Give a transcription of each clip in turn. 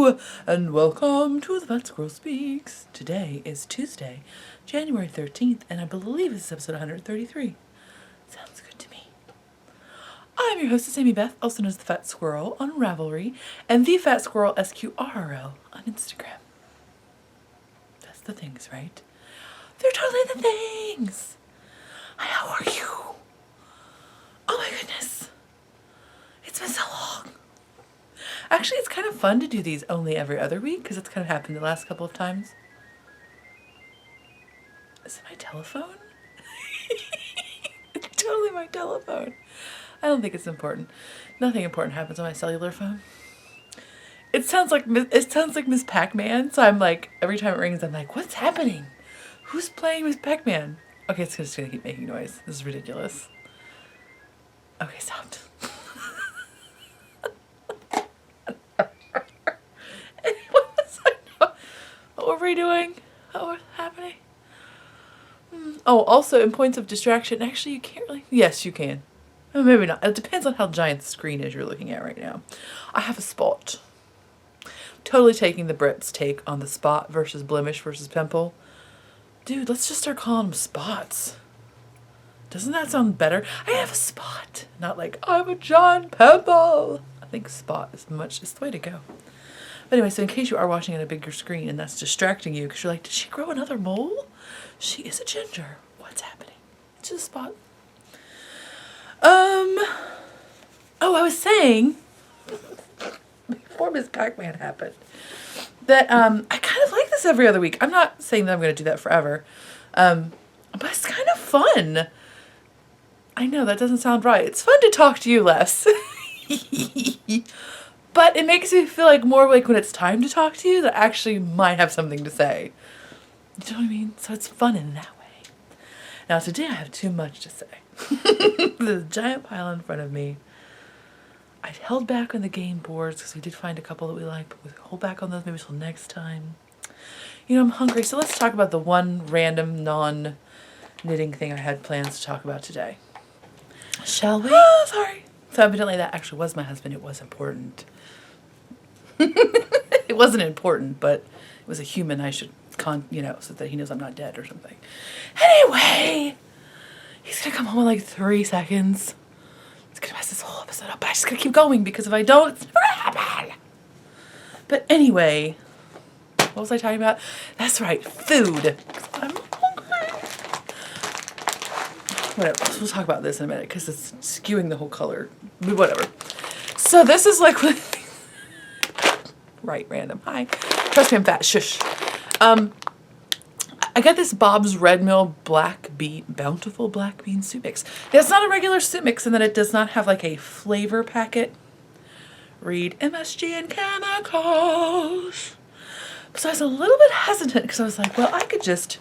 Hello, and welcome to the Fat Squirrel Speaks. Today is Tuesday, January 13th, and I believe this is episode 133. Sounds good to me. I'm your hostess, Amy Beth, also known as the Fat Squirrel on Ravelry, and the Fat Squirrel SQRL on Instagram. That's the things, right? They're totally the things. How are you? Oh my goodness. It's been so long. Actually, it's kind of fun to do these only every other week because it's kind of happened the last couple of times. Is it my telephone? It's totally my telephone. I don't think it's important. Nothing important happens on my cellular phone. It sounds like Miss Pac-Man, so I'm like, every time it rings, I'm like, what's happening? Who's playing Miss Pac-Man? Okay, it's just gonna keep making noise. This is ridiculous. Okay, stopped. What were we doing? What was happening? Oh, also in points of distraction, actually you can't really, yes you can. Oh, maybe not. It depends on how giant the screen is you're looking at right now. I have a spot. Totally taking the Brits' take on the spot versus blemish versus pimple. Dude, let's just start calling them spots. Doesn't that sound better? I have a spot. Not like, I'm a giant pimple. I think spot is the way to go. But anyway, so in case you are watching on a bigger screen and that's distracting you because you're like, did she grow another mole? She is a ginger. What's happening? It's just a spot. Oh, I was saying, before Miss Pac-Man happened, that I kind of like this every other week. I'm not saying that I'm going to do that forever, but it's kind of fun. I know that doesn't sound right. It's fun to talk to you less. But it makes me feel like more like when it's time to talk to you that I actually might have something to say. You know what I mean? So it's fun in that way. Now today I have too much to say. There's a giant pile in front of me. I held back on the game boards because we did find a couple that we like, but we'll hold back on those maybe till next time. You know, I'm hungry, so let's talk about the one random non-knitting thing I had plans to talk about today. Shall we? Oh, sorry. So evidently that actually was my husband. It was important. It wasn't important, but it was a human I should, so that he knows I'm not dead or something. Anyway, he's gonna come home in like 3 seconds. It's gonna mess this whole episode up, but I just gotta keep going because if I don't, it's never gonna happen. But anyway, what was I talking about? That's right, food. I'm hungry. Whatever, we'll talk about this in a minute because it's skewing the whole color. Whatever. So this is like right, random. Hi. Trust me, I'm fat. Shush. I got this Bob's Red Mill Bountiful Black Bean Soup Mix. It's not a regular soup mix in that it does not have like a flavor packet. Read MSG and chemicals. So I was a little bit hesitant because I was like, well, I could just,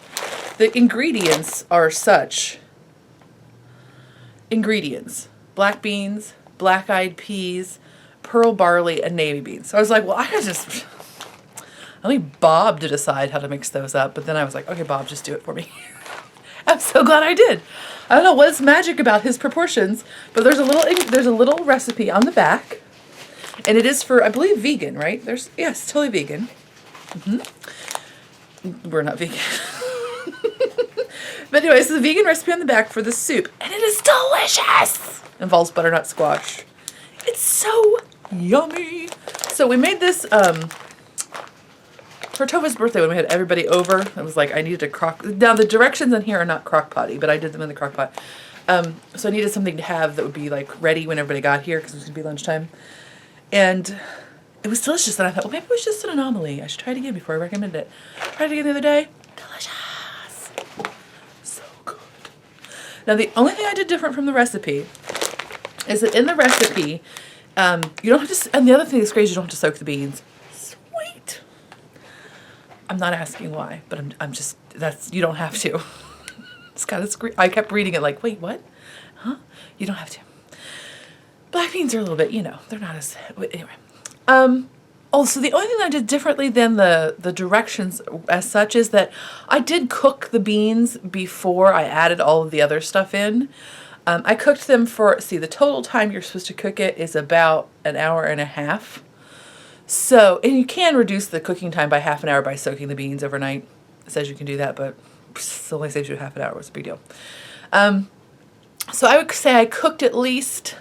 the ingredients are such. Ingredients. Black beans, black-eyed peas, pearl barley, and navy beans. So I was like, well, I could just, I'll leave Bob to decide how to mix those up. But then I was like, okay, Bob, just do it for me. I'm so glad I did. I don't know what's magic about his proportions, but there's a little recipe on the back, and it is for, I believe, vegan, right? Yes, totally vegan. We're not vegan. But anyway, so the vegan recipe on the back for the soup, and it is delicious. Involves butternut squash. It's so yummy. So we made this for Tova's birthday when we had everybody over. I was like, I needed a crock. Now the directions in here are not crock potty, but I did them in the crock pot. So I needed something to have that would be like ready when everybody got here because it was gonna be lunchtime. And it was delicious. And I thought, well, maybe it was just an anomaly. I should try it again before I recommend it. Tried it again the other day. Delicious. So good. Now the only thing I did different from the recipe is that in the recipe, you don't have to, and the other thing that's crazy, you don't have to soak the beans. Sweet. I'm not asking why, but I'm just, you don't have to. It's kind of I kept reading it like, wait, what? Huh? You don't have to. Black beans are a little bit, they're not as, anyway. Also, the only thing I did differently than the directions as such is that I did cook the beans before I added all of the other stuff in. I cooked them for, the total time you're supposed to cook it is about an hour and a half. So, and you can reduce the cooking time by half an hour by soaking the beans overnight. It says you can do that, but it only saves you half an hour. What's the big deal? So I would say I cooked at least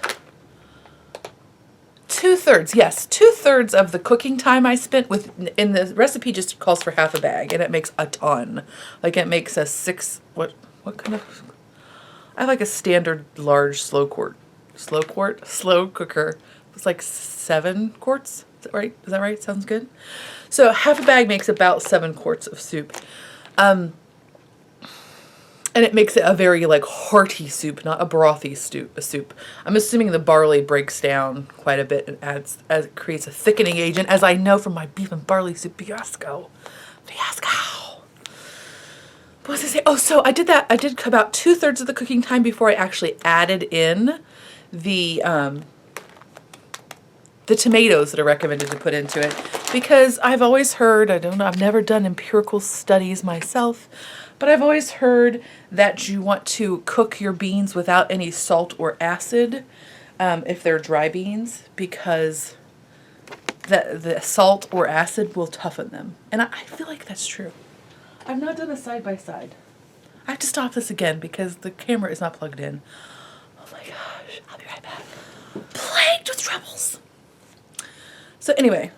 2/3. Yes, 2/3 of the cooking time I spent with, in the recipe just calls for half a bag, and it makes a ton. Like it makes a what kind of, I have like a standard large slow cooker. It's like 7 quarts. Is that right? Is that right? Sounds good. So half a bag makes about 7 quarts of soup. And it makes it a very like hearty soup, not a brothy soup. I'm assuming the barley breaks down quite a bit and it creates a thickening agent, as I know from my beef and barley soup fiasco. What was I say? Oh, so I did that. I did about 2/3 of the cooking time before I actually added in the tomatoes that are recommended to put into it, because I've always heard, I don't know, I've never done empirical studies myself, but I've always heard that you want to cook your beans without any salt or acid if they're dry beans, because the salt or acid will toughen them. And I feel like that's true. I've not done a side-by-side. I have to stop this again because the camera is not plugged in. Oh my gosh, I'll be right back. Plagued with troubles. So anyway,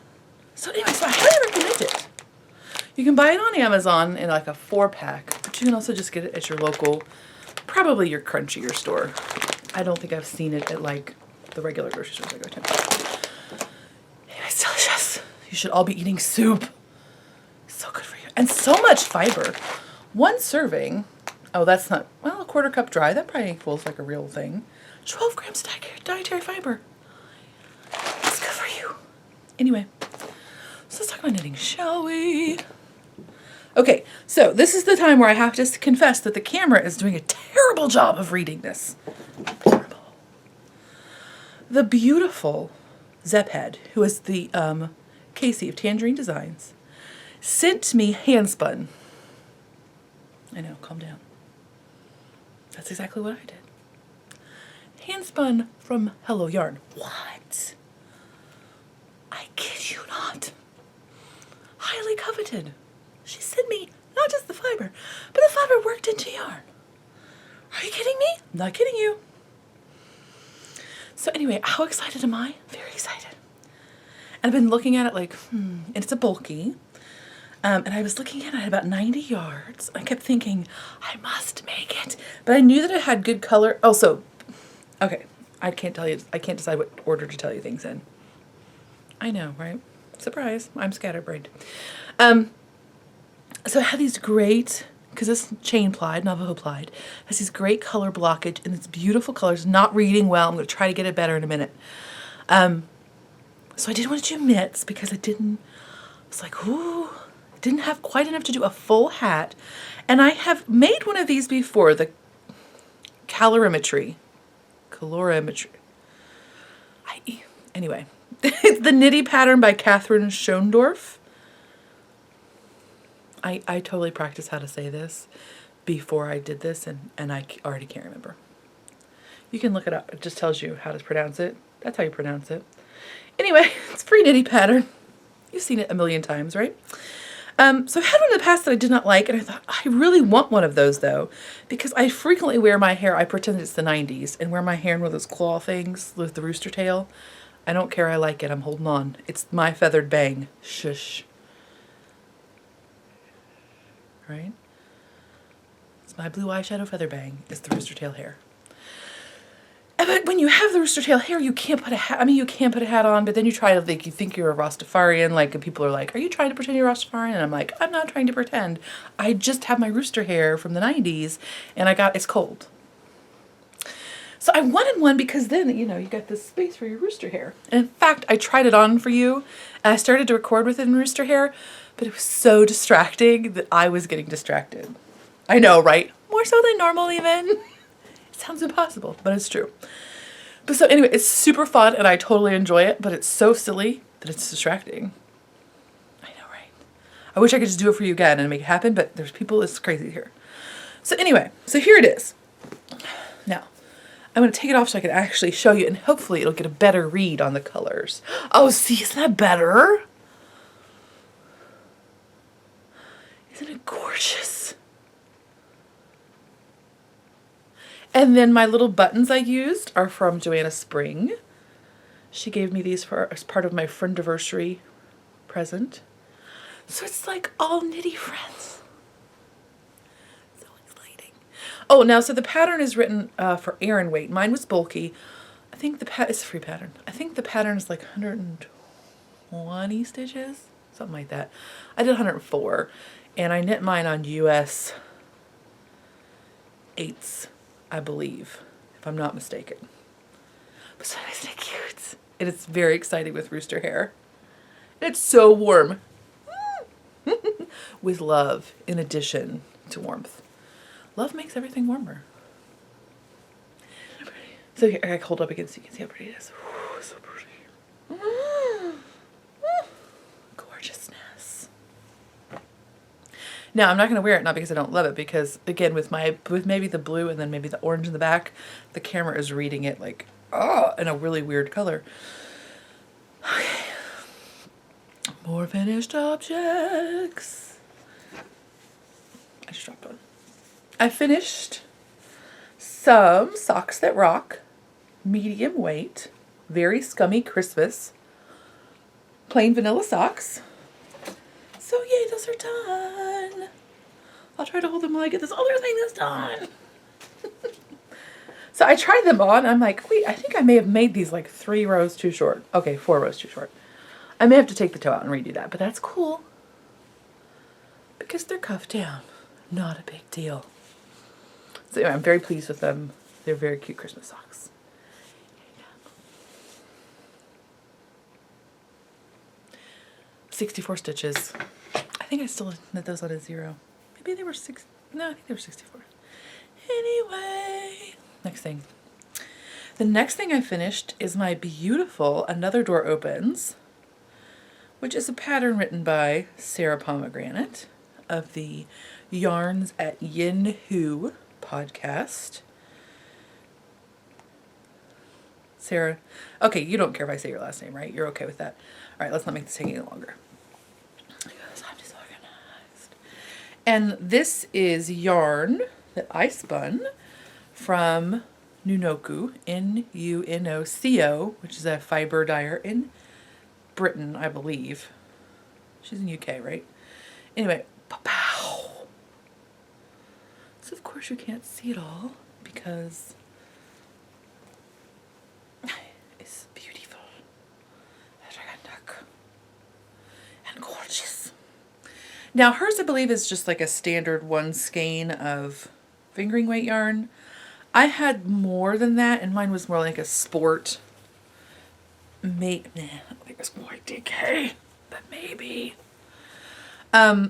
so I highly recommend it. You can buy it on Amazon in like a 4-pack, but you can also just get it at your local, probably your Crunchier store. I don't think I've seen it at like the regular grocery stores I go to. Anyway, it's delicious. You should all be eating soup. So good for you. And so much fiber. 1 serving, oh that's not, well, a 1/4 cup dry, that probably equals like a real thing. 12 grams of dietary fiber. It's good for you. Anyway, so let's talk about knitting, shall we? Okay, so this is the time where I have to confess that the camera is doing a terrible job of reading this. Terrible. The beautiful Zephead, who is the Casey of Tangerine Designs, sent me handspun. I know, calm down. That's exactly what I did. Handspun from Hello Yarn. What? I kid you not. Highly coveted. She sent me not just the fiber, but the fiber worked into yarn. Are you kidding me? I'm not kidding you. So anyway, how excited am I? Very excited. And I've been looking at it like, and it's a bulky. And I was looking at it at about 90 yards. I kept thinking, I must make it. But I knew that it had good color. Also, okay, I can't decide what order to tell you things in. I know, right? Surprise, I'm scatterbrained. So it had these great, because it's chain plied, Navajo plied, has these great color blockage and it's beautiful colors, not reading well. I'm going to try to get it better in a minute. So I didn't want to do mitts because I was like, ooh, didn't have quite enough to do a full hat. And I have made one of these before, the calorimetry. Anyway, it's the Knitty Pattern by Catherine Schoendorf. I totally practiced how to say this before I did this, and I already can't remember. You can look it up. It just tells you how to pronounce it. That's how you pronounce it. Anyway, it's a free Knitty Pattern. You've seen it a million times, right? So I've had one in the past that I did not like, and I thought, I really want one of those, though, because I frequently wear my hair, I pretend it's the 90s, and wear my hair in one of those claw things with the rooster tail. I don't care, I like it, I'm holding on. It's my feathered bang. Shush. Right? It's my blue eyeshadow feather bang. It's the rooster tail hair. But when you have the rooster tail hair, you can't put a hat. I mean, you can put a hat on, but then you try to you think you're a Rastafarian. Like, and people are like, "Are you trying to pretend you're Rastafarian?" And I'm like, "I'm not trying to pretend. I just have my rooster hair from the '90s, and it's cold." So I wanted one because then you got this space for your rooster hair. And in fact, I tried it on for you, and I started to record with it in rooster hair, but it was so distracting that I was getting distracted. I know, right? More so than normal, even. Sounds impossible, but it's true. But so anyway, it's super fun and I totally enjoy it, but it's so silly that it's distracting. I know, right? I wish I could just do it for you again and make it happen, but there's people, it's crazy here. So anyway, so here it is. Now, I'm going to take it off so I can actually show you, and hopefully it'll get a better read on the colors. Oh, see, isn't that better? Isn't it gorgeous? And then my little buttons I used are from Joanna Spring. She gave me these as part of my friendiversary present. So it's like all knitty friends. So exciting. Oh, now, so the pattern is written for Aran weight. Mine was bulky. I think it's a free pattern. I think the pattern is like 120 stitches, something like that. I did 104, and I knit mine on US 8s, I believe, if I'm not mistaken. But so isn't it cute? And it's very exciting with Rooster Hair. It's so warm. With love in addition to warmth. Love makes everything warmer. So here, I hold up again so you can see how pretty it is. Ooh, so pretty. Gorgeousness. Now, I'm not going to wear it, not because I don't love it, because again, with maybe the blue and then maybe the orange in the back, the camera is reading it like, oh, in a really weird color. Okay. More finished objects. I just dropped one. I finished some Socks That Rock, medium weight, very scummy Christmas, plain vanilla socks. So yay, those are done. I'll try to hold them while I get this other thing that's done. So I tried them on. I'm like, wait, I think I may have made these like 3 rows too short. Okay, 4 rows too short. I may have to take the toe out and redo that, but that's cool. Because they're cuffed down. Not a big deal. So anyway, I'm very pleased with them. They're very cute Christmas socks. 64 stitches. I think I still knit those on a 0. Maybe they were 6. No, I think they were 64. Anyway, next thing. The next thing I finished is my beautiful Another Door Opens, which is a pattern written by Sarah Pomegranate of the Yarns at Yin Hu podcast. Sarah, okay, you don't care if I say your last name, right? You're okay with that. All right, let's not make this take any longer. Because I'm disorganized. And this is yarn that I spun from Nunoco, Nunoco, which is a fiber dyer in Britain, I believe. She's in UK, right? Anyway, pow. So of course you can't see it all because it's beautiful and gorgeous. Now hers, I believe, is just like a standard 1 skein of fingering weight yarn. I had more than that, and mine was more like a sport. I think it was quite DK, but maybe.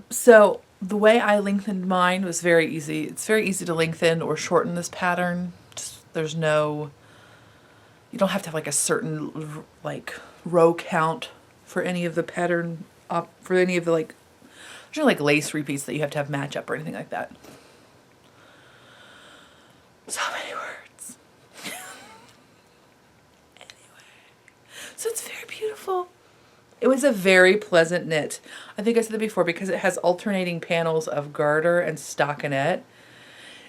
So the way I lengthened mine was very easy. It's very easy to lengthen or shorten this pattern. There's no, you don't have to have like a certain like row count for any of the pattern, for any of the like, there's no like lace repeats that you have to have match up or anything like that. So many words. Anyway, so it's very beautiful. It was a very pleasant knit. I think I said that before because it has alternating panels of garter and stockinette.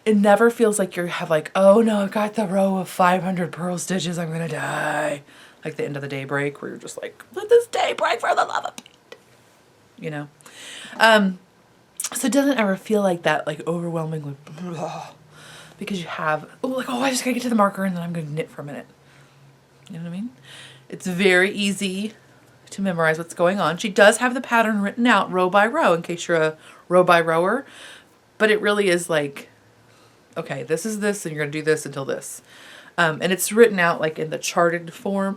It never feels like you have like, oh no, I've got the row of 500 purl stitches, I'm gonna die. Like the end of the day break where you're just like, let this day break for the love of it. You know? So it doesn't ever feel like that, like overwhelmingly, blah, because you have, I just gotta get to the marker and then I'm gonna knit for a minute. You know what I mean? It's very easy to memorize what's going on. She does have the pattern written out row by row in case you're a row by rower, but it really is like, okay, this is this and you're gonna do this until this. And it's written out like in the charted form,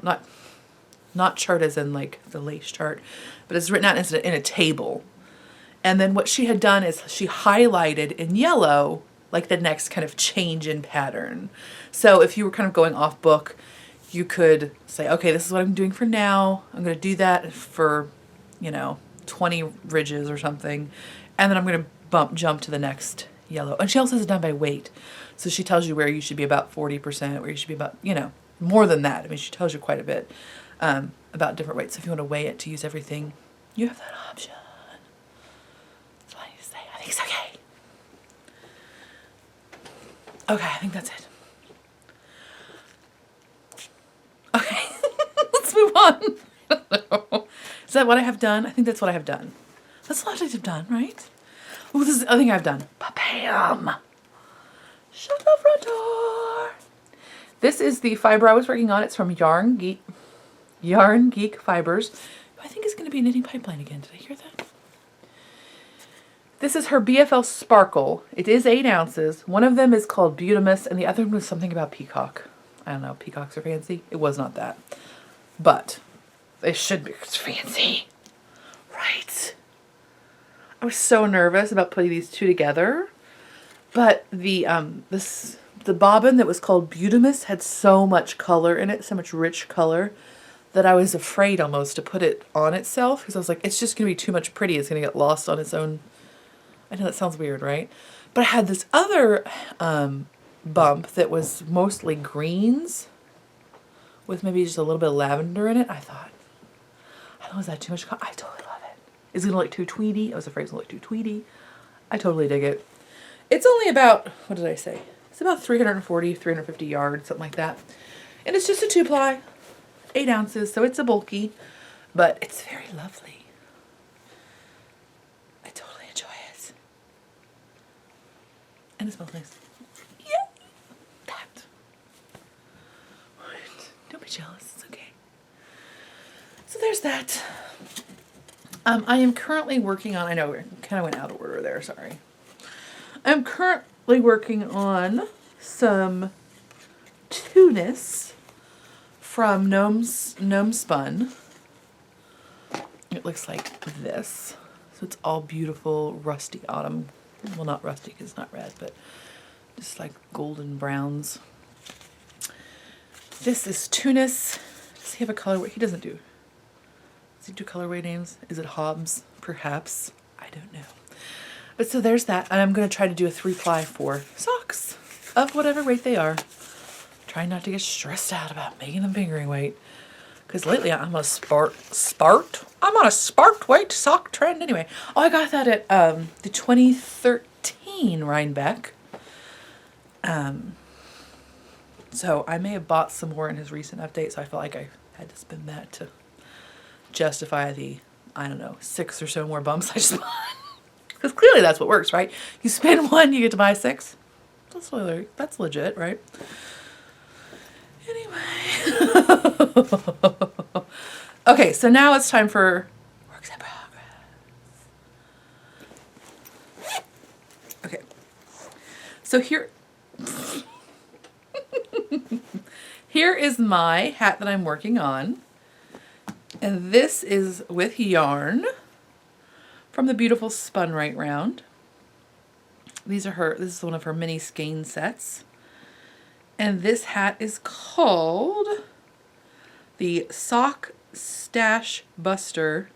not chart as in like the lace chart, but it's written out in a table. And then what she had done is she highlighted in yellow like the next kind of change in pattern. So if you were kind of going off book, you could say, okay, this is what I'm doing for now. I'm going to do that for, 20 ridges or something. And then I'm going to jump to the next yellow. And she also has it done by weight. So she tells you where you should be about 40%, where you should be about, you know, more than that. I mean, she tells you quite a bit about different weights. So if you want to weigh it to use everything, you have that option. That's what I need to say. I think it's okay. Okay, I think that's it. Okay, let's move on. Is that what I have done? I think that's what I have done. That's a lot I've done, right? Oh, this is the other thing I've done. Bam! Shut the front door. This is the fiber I was working on. It's from Yarn Geek Fibers. I think it's going to be a knitting pipeline again. Did I hear that? This is her BFL Sparkle. It is 8 ounces. One of them is called Beautimus, and the other one was something about peacock. I don't know. Peacocks are fancy. It was not that. But it should be. It's fancy. Right? I was so nervous about putting these two together. But the bobbin that was called Beautimus had so much color in it, so much rich color, that I was afraid almost to put it on itself. Because I was like, it's just going to be too much pretty. It's going to get lost on its own. I know that sounds weird, right? But I had this other bump that was mostly greens with maybe just a little bit of lavender in it. I thought, I don't know, is that too much color? I totally love it. Is it going to look too tweedy? I was afraid it was going to look too tweedy. I totally dig it. It's only about, what did I say? It's about 340, 350 yards, something like that. And it's just a 2-ply, 8 ounces, so it's a bulky, but it's very lovely. I totally enjoy it. And it smells nice. Yay! That. What? Don't be jealous, it's okay. So there's that. I am currently working on, I know we kind of went out of order there, sorry. I'm currently working on some Tunis from Gnome Spun. It looks like this. So it's all beautiful rusty autumn. Well, not rusty because it's not red, but just like golden browns. This is Tunis. Does he have a colorway? He doesn't do. Does he do colorway names? Is it Hobbs? Perhaps. I don't know. But so there's that. And I'm going to try to do a 3-ply for socks of whatever weight they are. Trying not to get stressed out about making them fingering weight. Because lately I'm on a I'm on a sparked weight sock trend anyway. Oh, I got that at the 2013 Rhinebeck. So I may have bought some more in his recent update, so I felt like I had to spend that to justify the, I don't know, 6 or so more bumps I just bought. Because clearly that's what works, right? You spend 1, you get to buy 6. That's legit, right? Anyway. Okay, so now it's time for works in progress. Okay. So here is my hat that I'm working on. And this is with yarn from the beautiful Spun Right Round. This is one of her mini skein sets. And this hat is called the Sock Stash Buster.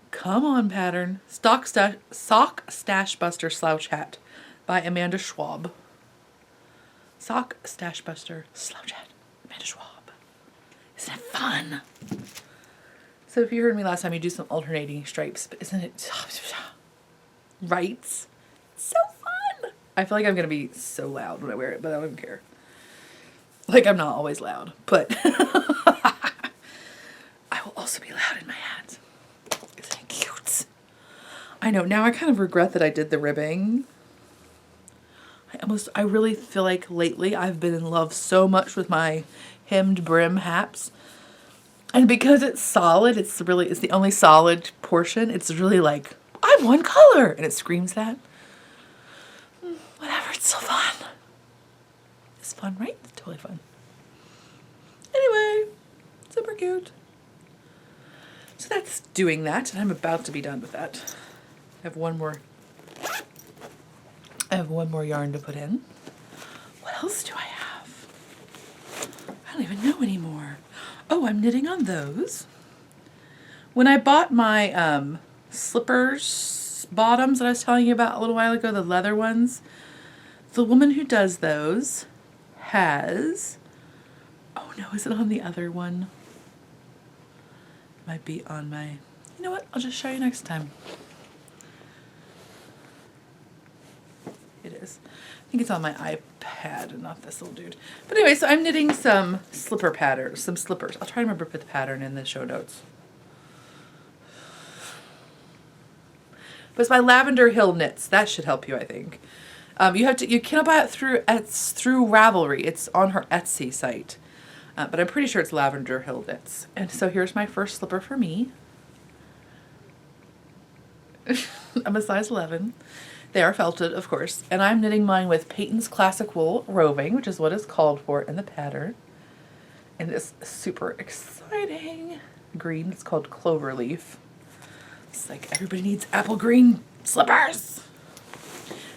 Come on, pattern. Sock Stash Buster Slouch Hat by Amanda Schwab. Sock Stash Buster Slouch Hat, Amanda Schwab. Isn't it fun? So if you heard me last time, you do some alternating stripes, but isn't it right? It's so fun. I feel like I'm gonna be so loud when I wear it, but I don't care. Like, I'm not always loud, but I will also be loud in my hat. Isn't it cute? I know, now I kind of regret that I did the ribbing. I really feel like lately I've been in love so much with my hemmed brim hats. And because it's solid, it's the only solid portion. It's really like, I'm one color, and it screams that. Whatever, it's so fun. It's fun, right? It's totally fun. Anyway, super cute. So that's doing that, and I'm about to be done with that. I have one more yarn to put in. What else do I have? I don't even know anymore. Oh, I'm knitting on those. When I bought my slippers bottoms that I was telling you about a little while ago, the leather ones. The woman who does those has, oh no, is it on the other one? It might be on my, you know what, I'll just show you next time. It is. I think it's on my iPad and not this little dude. But anyway, so I'm knitting some slipper patterns, some slippers. I'll try to remember to put the pattern in the show notes. But it's by Lavender Hill Knits. That should help you, I think. You cannot buy it through Ravelry. It's on her Etsy site. But I'm pretty sure it's Lavender Hill Knits. And so here's my first slipper for me. I'm a size 11. They are felted, of course. And I'm knitting mine with Peyton's Classic Wool Roving, which is what is called for in the pattern. And it's super exciting green. It's called Cloverleaf. It's like everybody needs apple green slippers.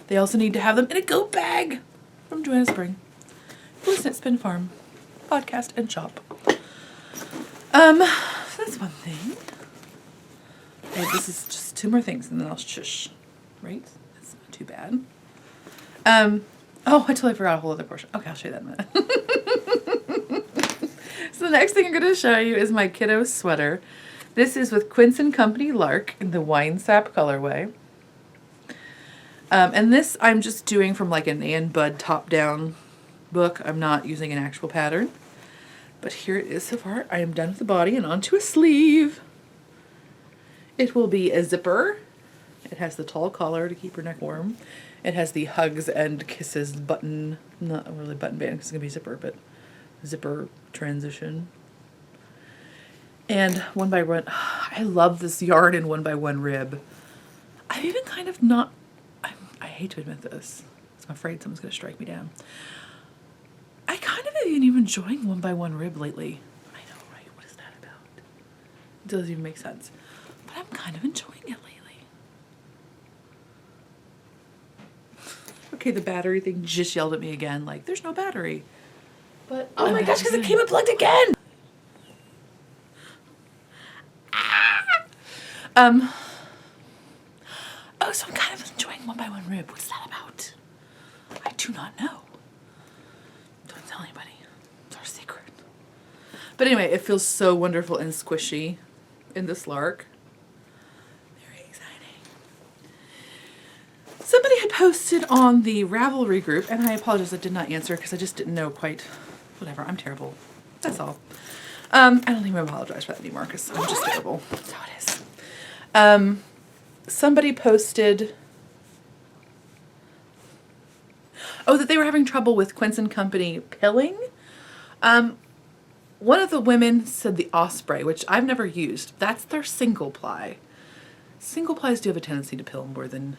They also need to have them in a goat bag from Joanna Spring. Blue Knit Spin Farm podcast and shop. So that's one thing. And this is just 2 more things and then I'll shush. Right? That's not too bad. Oh, I totally forgot a whole other portion. Okay, I'll show you that in a minute. So the next thing I'm going to show you is my kiddo sweater. This is with Quince & Company Lark in the Wine Sap colorway. And this I'm just doing from like an Ann Budd top-down book. I'm not using an actual pattern. But here it is so far. I am done with the body and onto a sleeve. It will be a zipper. It has the tall collar to keep her neck warm. It has the hugs and kisses button, not really button band because it's going to be zipper, but zipper transition. And 1x1, I love this yarn in 1x1 rib. I've even kind of not, I hate to admit this, so I'm afraid someone's going to strike me down. I kind of have been even enjoying 1x1 rib lately. I know, right? What is that about? It doesn't even make sense. But I'm kind of enjoying it lately. Okay, the battery thing just yelled at me again, like, there's no battery. But, oh my gosh, because it came unplugged again! Oh, so I'm kind of enjoying 1x1 rib. What's that about? I do not know. Don't tell anybody. It's our secret. But anyway, it feels so wonderful and squishy in this lark. Very exciting. Somebody had posted on the Ravelry group, and I apologize I did not answer because I just didn't know quite. Whatever, I'm terrible. That's all. I don't even apologize for that anymore because I'm just terrible. That's how it is. Somebody posted, that they were having trouble with Quince & Company pilling. One of the women said the Osprey, which I've never used. That's their single ply. Single plies do have a tendency to pill more than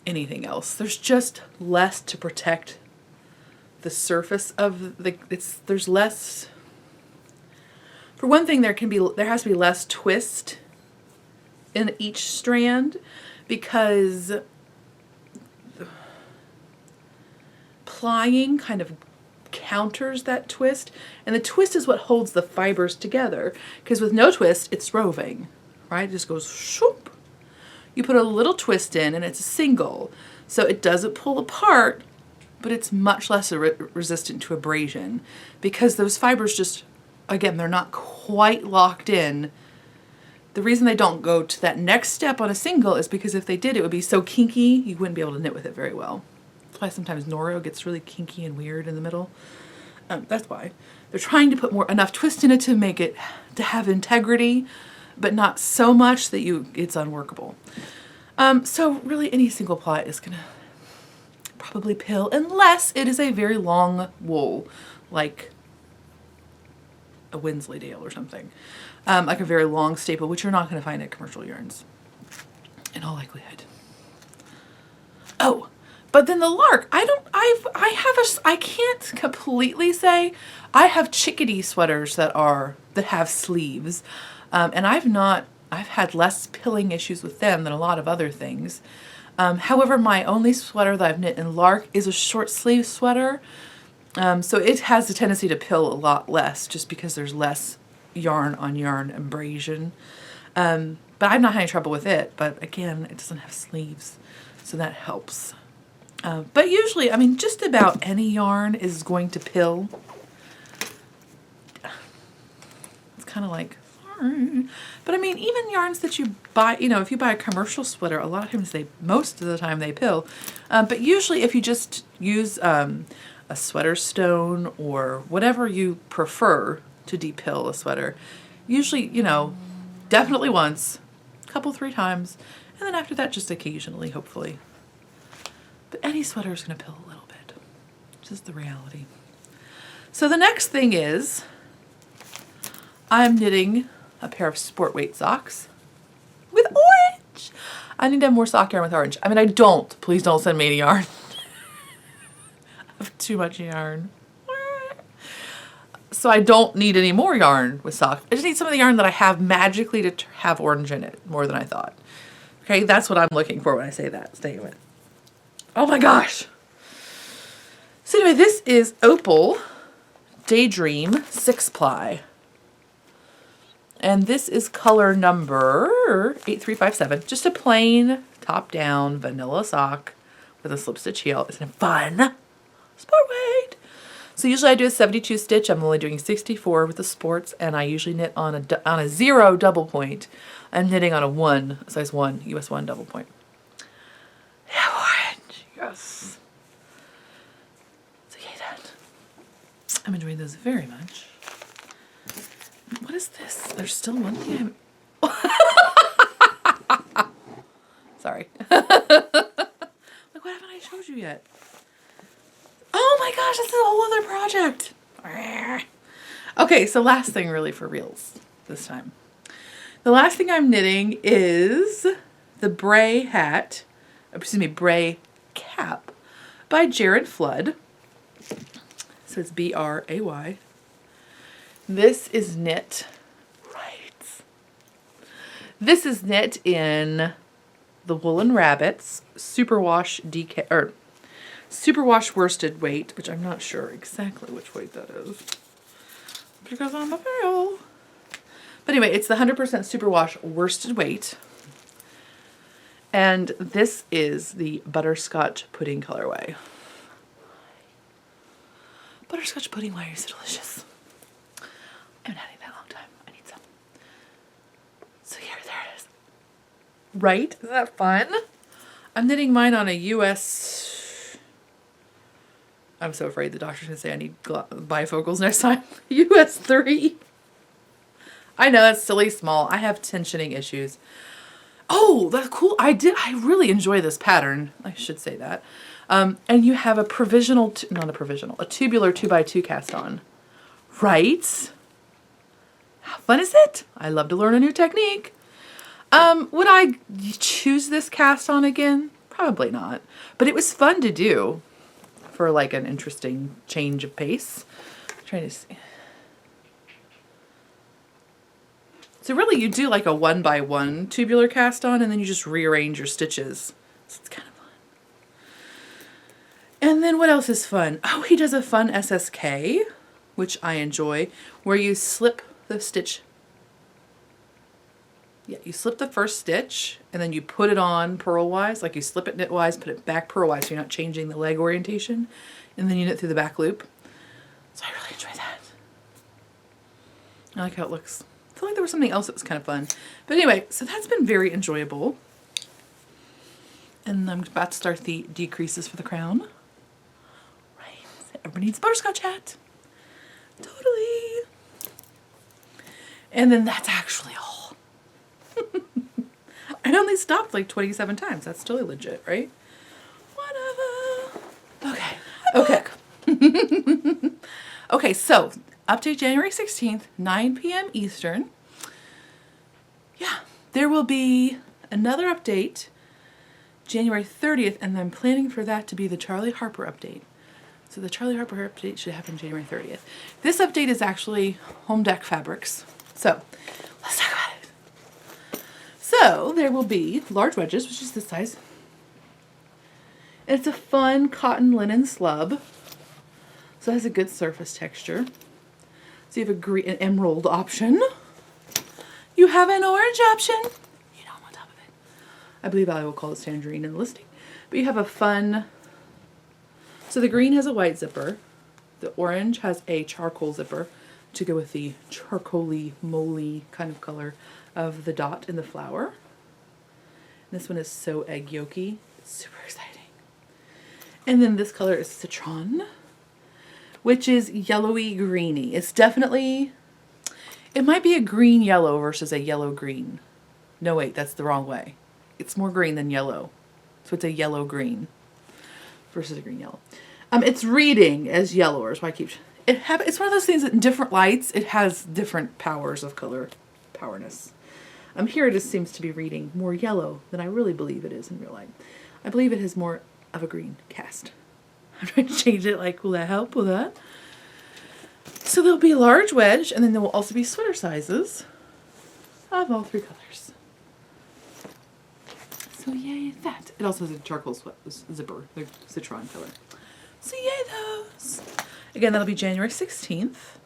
anything else. There's just less to protect the surface of there's less. For one thing, there has to be less twist in each strand because plying kind of counters that twist, and the twist is what holds the fibers together, because with no twist it's roving, right? It just goes shoop. You put a little twist in and it's a single, so it doesn't pull apart, but it's much less resistant to abrasion because those fibers just, again, they're not quite locked in. The reason they don't go to that next step on a single is because if they did, it would be so kinky, you wouldn't be able to knit with it very well. That's why sometimes Noro gets really kinky and weird in the middle. That's why. They're trying to put enough twist in it to make it, to have integrity, but not so much that it's unworkable. So really any single ply is gonna probably pill unless it is a very long wool, like a Wensleydale or something. Like a very long staple, which you're not going to find at commercial yarns, in all likelihood. Oh, but then the lark, I can't completely say. I have chickadee sweaters that have sleeves, and I've had less pilling issues with them than a lot of other things. However, my only sweater that I've knit in lark is a short sleeve sweater, so it has a tendency to pill a lot less just because there's less yarn on yarn abrasion. But I'm not having trouble with it. But again, it doesn't have sleeves, so that helps. But usually, I mean, just about any yarn is going to pill. It's kind of like, but I mean, even yarns that you buy, you know, if you buy a commercial sweater, a lot of times most of the time they pill. But usually if you just use a sweater stone or whatever you prefer to depill a sweater, usually, you know, definitely once, couple, 3 times, and then after that, just occasionally, hopefully. But any sweater is going to pill a little bit, which is the reality. So the next thing is I'm knitting a pair of sport weight socks with orange. I need to have more sock yarn with orange. I mean, I don't. Please don't send me any yarn. I have too much yarn. So I don't need any more yarn with socks. I just need some of the yarn that I have magically to have orange in it more than I thought. Okay, that's what I'm looking for when I say that statement. Oh my gosh. So anyway, this is Opal Daydream 6-ply. And this is color number 8357. Just a plain top-down vanilla sock with a slip stitch heel. Isn't it fun? Sport weight. So usually I do a 72 stitch. I'm only doing 64 with the sports, and I usually knit on a 0 double point. I'm knitting on a size 1, US 1 double point. Yeah, orange. Yes. So yay that. I'm enjoying this very much. What is this? There's still one thing Sorry. Like, what haven't I showed you yet? Oh my gosh, this is a whole other project. Okay, so last thing really for reals this time. The last thing I'm knitting is the Bray Bray cap by Jared Flood. So it's B-R-A-Y. This is knit, This is knit in the Woolen Rabbits Superwash Superwash worsted weight, which I'm not sure exactly which weight that is because I'm a fail. But anyway, it's the 100% Superwash worsted weight. And this is the Butterscotch Pudding colorway. Butterscotch pudding, why are you so delicious? I haven't had it in a long time. I need some. So here, there it is. Right? Isn't that fun? I'm knitting mine on a US... I'm so afraid the doctor's going to say I need bifocals next time. US 3. I know, that's silly small. I have tensioning issues. Oh, that's cool. I really enjoy this pattern. I should say that. And you have a tubular 2x2 cast on. Right? How fun is it? I love to learn a new technique. Would I choose this cast on again? Probably not. But it was fun to do for like an interesting change of pace. I'm trying to see. So really you do like a 1x1 tubular cast on and then you just rearrange your stitches. So it's kind of fun. And then what else is fun? Oh, he does a fun SSK, which I enjoy, where you slip the stitch. Yeah, you slip the first stitch and then you put it on purlwise, like you slip it knitwise, put it back purlwise so you're not changing the leg orientation, and then you knit through the back loop. So I really enjoy that. I like how it looks. I feel like there was something else that was kind of fun. But anyway, so that's been very enjoyable. And I'm about to start the decreases for the crown. Right. Everybody needs a butterscotch hat. Totally. And then that's actually all. I only stopped like 27 times. That's totally legit, right? Whatever. Okay. Okay, so update January 16th, 9 p.m. Eastern. Yeah, there will be another update January 30th, and I'm planning for that to be the Charlie Harper update. So the Charlie Harper update should happen January 30th. This update is actually home deck fabrics. So let's talk about it. So there will be large wedges, which is this size. It's a fun cotton linen slub. So it has a good surface texture. So you have an emerald option. You have an orange option. You know, on top of it. I believe I will call it tangerine in the listing. But you have a fun, so the green has a white zipper. The orange has a charcoal zipper to go with the charcoaly, moly kind of color of the dot in the flower. This one is so egg yolky. It's super exciting. And then this color is citron, which is yellowy greeny. It's definitely, it might be a green yellow versus a yellow green. No, wait, that's the wrong way. It's more green than yellow. So it's a yellow green versus a green yellow. It's reading as yellow, or so I keep, it's one of those things that in different lights, it has different powers of color, powerness. Here it just seems to be reading more yellow than I really believe it is in real life. I believe it has more of a green cast. I'm trying to change it, like, will that help with that? So there'll be a large wedge, and then there will also be sweater sizes of all three colors. So yay that. It also has a charcoal zipper, the citron color. So yay those. Again, that'll be January 16th.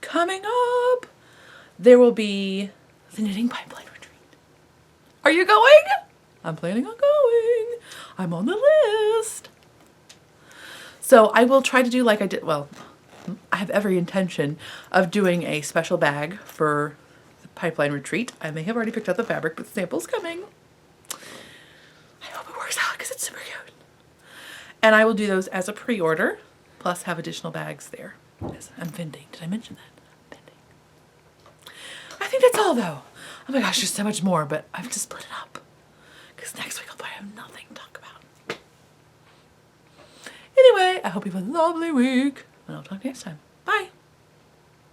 Coming up, there will be the Knitting Pipeline Retreat. Are you going? I'm planning on going. I'm on the list. So I will try to do like I did, well, I have every intention of doing a special bag for the Pipeline Retreat. I may have already picked out the fabric, but the sample's coming. I hope it works out because it's super cute. And I will do those as a pre-order, plus have additional bags there. Yes, I'm vending. Did I mention that? I think that's all though. Oh my gosh, there's so much more, but I have to split it up. Because next week I'll probably have nothing to talk about. Anyway, I hope you have a lovely week. And I'll talk next time. Bye.